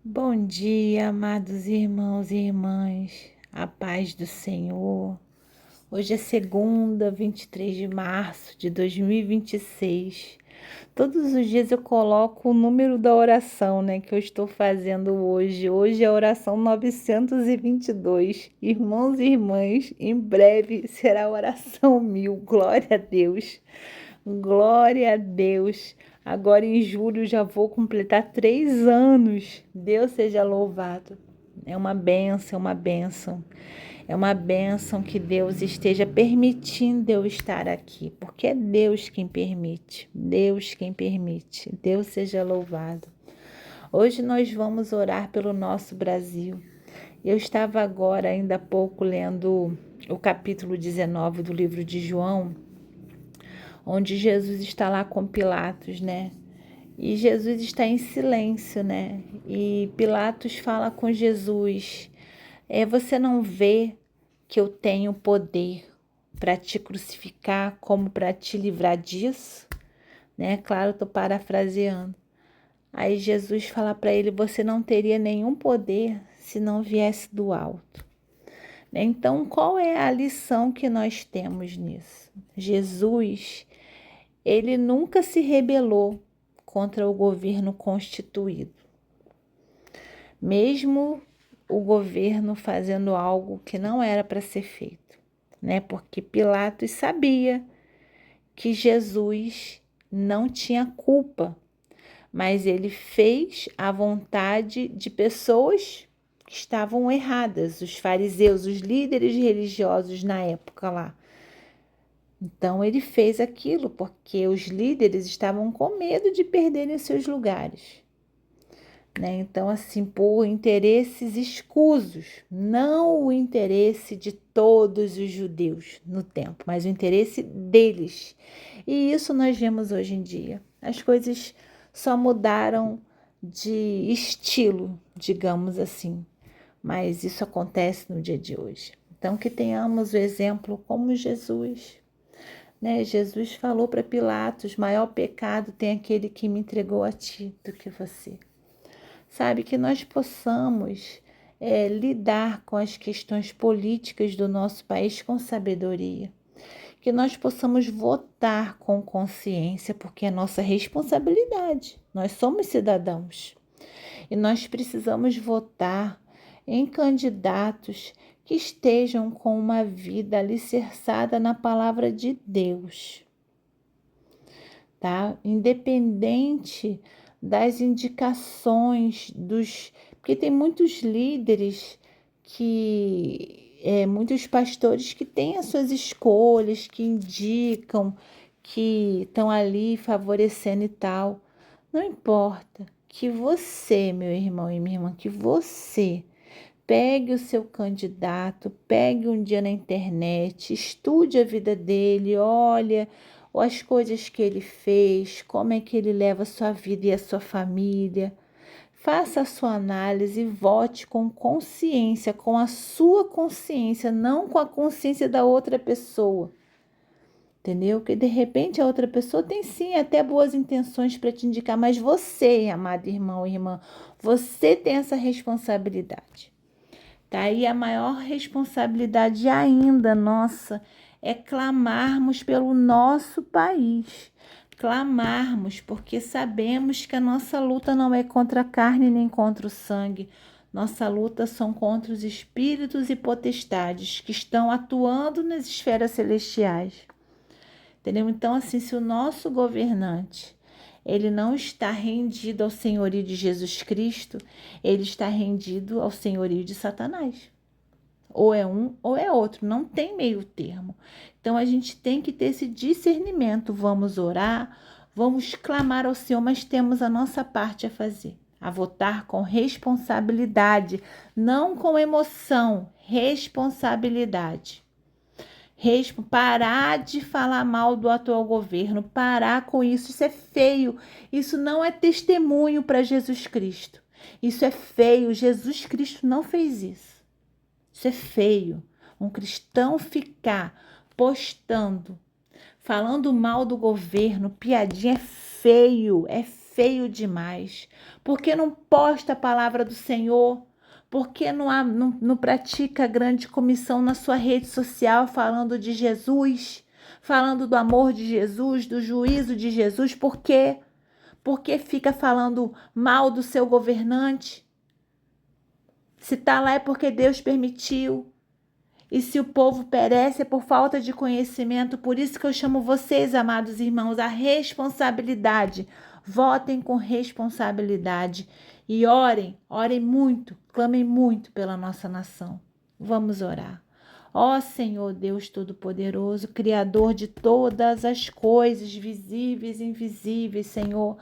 Bom dia, amados irmãos e irmãs, a paz do Senhor. Hoje é segunda, 23 de março de 2026. Todos os dias eu coloco o número da oração, que eu estou fazendo hoje. Hoje é a oração 922. Irmãos e irmãs, em breve será a oração 1000. Glória a Deus. Glória a Deus. Agora em julho já vou completar 3 anos. Deus seja louvado. É uma bênção, uma bênção. É uma bênção que Deus esteja permitindo eu estar aqui, porque é Deus quem permite. Deus quem permite. Deus seja louvado. Hoje nós vamos orar pelo nosso Brasil. Eu estava agora, ainda há pouco, lendo o capítulo 19 do livro de João, onde Jesus está lá com Pilatos, E Jesus está em silêncio, E Pilatos fala com Jesus: você não vê que eu tenho poder para te crucificar como para te livrar disso? Claro, estou parafraseando. Aí Jesus fala para ele: você não teria nenhum poder se não viesse do alto. Então, qual é a lição que nós temos nisso? Jesus, ele nunca se rebelou contra o governo constituído. Mesmo o governo fazendo algo que não era para ser feito, Porque Pilatos sabia que Jesus não tinha culpa, mas ele fez a vontade de pessoas que estavam erradas, os fariseus, os líderes religiosos na época lá. Então ele fez aquilo porque os líderes estavam com medo de perderem os seus lugares. Então, assim, por interesses escusos, não o interesse de todos os judeus no tempo, mas o interesse deles. E isso nós vemos hoje em dia. As coisas só mudaram de estilo, digamos assim, mas isso acontece no dia de hoje. Então, que tenhamos o exemplo como Jesus. Jesus falou para Pilatos: maior pecado tem aquele que me entregou a ti do que você. Sabe, que nós possamos lidar com as questões políticas do nosso país com sabedoria. Que nós possamos votar com consciência, porque é nossa responsabilidade. Nós somos cidadãos. E nós precisamos votar em candidatos que estejam com uma vida alicerçada na palavra de Deus, tá? Independente das indicações porque tem muitos líderes muitos pastores que têm as suas escolhas, que indicam, que estão ali favorecendo e tal. Não importa, que você, meu irmão e minha irmã, que você pegue o seu candidato, pegue um dia na internet, estude a vida dele, olha as coisas que ele fez, como é que ele leva a sua vida e a sua família. Faça a sua análise e vote com consciência, com a sua consciência, não com a consciência da outra pessoa. Entendeu? Porque de repente a outra pessoa tem sim até boas intenções para te indicar, mas você, amado irmão e irmã, você tem essa responsabilidade. Tá? E a maior responsabilidade ainda nossa é clamarmos pelo nosso país. Clamarmos, porque sabemos que a nossa luta não é contra a carne nem contra o sangue. Nossa luta são contra os espíritos e potestades que estão atuando nas esferas celestiais. Entendeu? Então, assim, se o nosso governante ele não está rendido ao senhorio de Jesus Cristo, ele está rendido ao senhorio de Satanás. Ou é um ou é outro, não tem meio termo. Então a gente tem que ter esse discernimento. Vamos orar, vamos clamar ao Senhor, mas temos a nossa parte a fazer. A votar com responsabilidade, não com emoção, responsabilidade. Parar de falar mal do atual governo, parar com isso. Isso é feio, isso não é testemunho para Jesus Cristo. Isso é feio, Jesus Cristo não fez isso. Isso é feio. Um cristão ficar postando, falando mal do governo, piadinha, é feio feio demais, porque não posta a palavra do Senhor, porque não pratica a grande comissão na sua rede social falando de Jesus, falando do amor de Jesus, do juízo de Jesus. Por quê? Porque fica falando mal do seu governante. Se está lá é porque Deus permitiu. E se o povo perece é por falta de conhecimento. Por isso que eu chamo vocês, amados irmãos, a responsabilidade. Votem com responsabilidade. E orem muito, clamem muito pela nossa nação. Vamos orar. Ó Senhor Deus Todo-Poderoso, Criador de todas as coisas, visíveis e invisíveis, Senhor.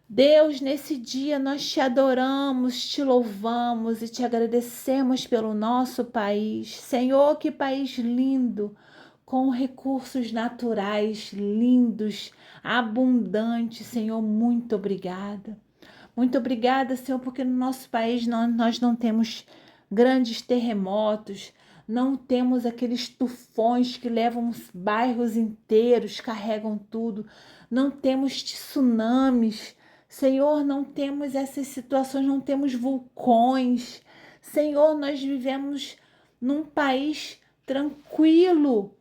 Deus, nesse dia nós te adoramos, te louvamos e te agradecemos pelo nosso país. Senhor, que país lindo, com recursos naturais lindos, abundantes. Senhor, muito obrigada. Muito obrigada, Senhor, porque no nosso país nós não temos grandes terremotos, não temos aqueles tufões que levam os bairros inteiros, carregam tudo, não temos tsunamis. Senhor, não temos essas situações, não temos vulcões. Senhor, nós vivemos num país tranquilo.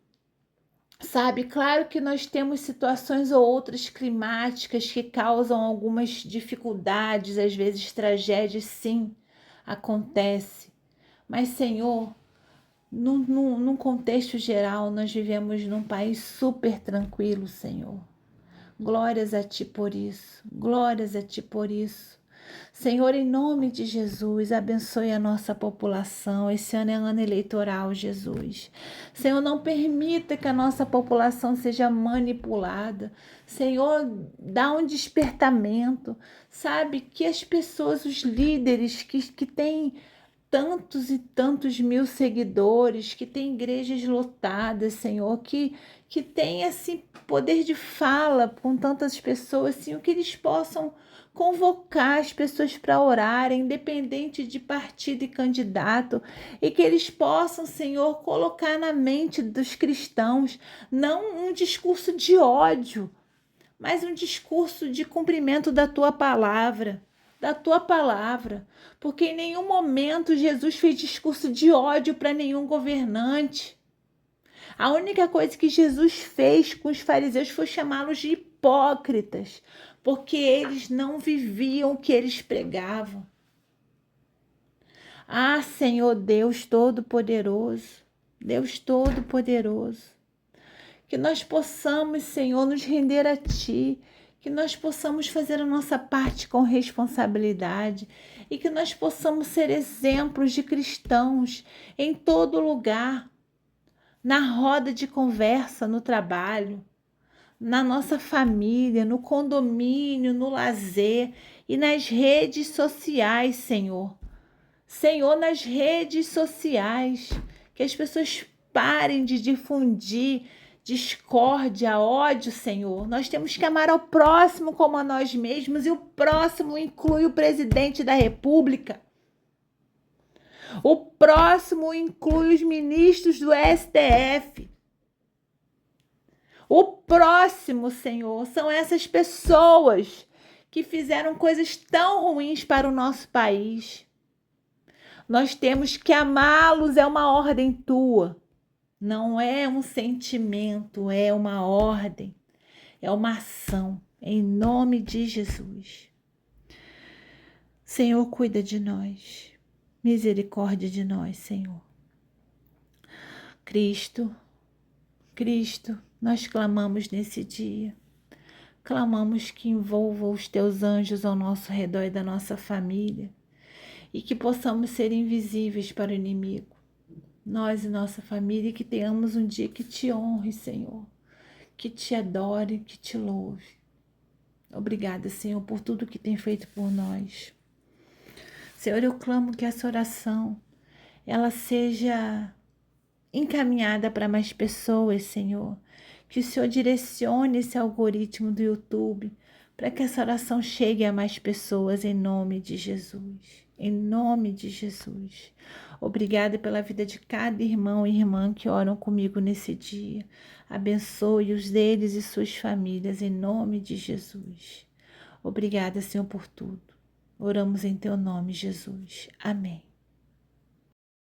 Sabe, claro que nós temos situações ou outras climáticas que causam algumas dificuldades, às vezes tragédias, sim, acontece. Mas, Senhor, num contexto geral, nós vivemos num país super tranquilo, Senhor. Glórias a Ti por isso, glórias a Ti por isso. Senhor, em nome de Jesus, abençoe a nossa população. Esse ano é ano eleitoral, Jesus. Senhor, não permita que a nossa população seja manipulada. Senhor, dá um despertamento. Sabe, que as pessoas, os líderes que têm tantos e tantos mil seguidores, que têm igrejas lotadas, Senhor, que tem esse poder de fala com tantas pessoas, Senhor, que eles possam convocar as pessoas para orarem, independente de partido e candidato, e que eles possam, Senhor, colocar na mente dos cristãos não um discurso de ódio, mas um discurso de cumprimento da tua palavra. Da tua palavra, porque em nenhum momento Jesus fez discurso de ódio para nenhum governante. A única coisa que Jesus fez com os fariseus foi chamá-los de hipócritas, porque eles não viviam o que eles pregavam. Ah, Senhor Deus Todo-Poderoso, Deus Todo-Poderoso, que nós possamos, Senhor, nos render a Ti, que nós possamos fazer a nossa parte com responsabilidade e que nós possamos ser exemplos de cristãos em todo lugar, na roda de conversa, no trabalho, na nossa família, no condomínio, no lazer e nas redes sociais, Senhor. Senhor, nas redes sociais, que as pessoas parem de difundir discórdia, ódio, Senhor. Nós temos que amar ao próximo como a nós mesmos, e o próximo inclui o presidente da República. O próximo inclui os ministros do STF. O próximo, Senhor, são essas pessoas que fizeram coisas tão ruins para o nosso país. Nós temos que amá-los, é uma ordem tua. Não é um sentimento, é uma ordem, é uma ação, em nome de Jesus. Senhor, cuida de nós, misericórdia de nós, Senhor. Cristo, nós clamamos nesse dia, clamamos que envolva os teus anjos ao nosso redor e da nossa família, e que possamos ser invisíveis para o inimigo. Nós e nossa família, que tenhamos um dia que te honre, Senhor, que te adore, que te louve. Obrigada, Senhor, por tudo que tem feito por nós. Senhor, eu clamo que essa oração, ela seja encaminhada para mais pessoas, Senhor. Que o Senhor direcione esse algoritmo do YouTube para que essa oração chegue a mais pessoas, em nome de Jesus. Em nome de Jesus. Obrigada pela vida de cada irmão e irmã que oram comigo nesse dia. Abençoe-os deles e suas famílias, em nome de Jesus. Obrigada, Senhor, por tudo. Oramos em teu nome, Jesus. Amém.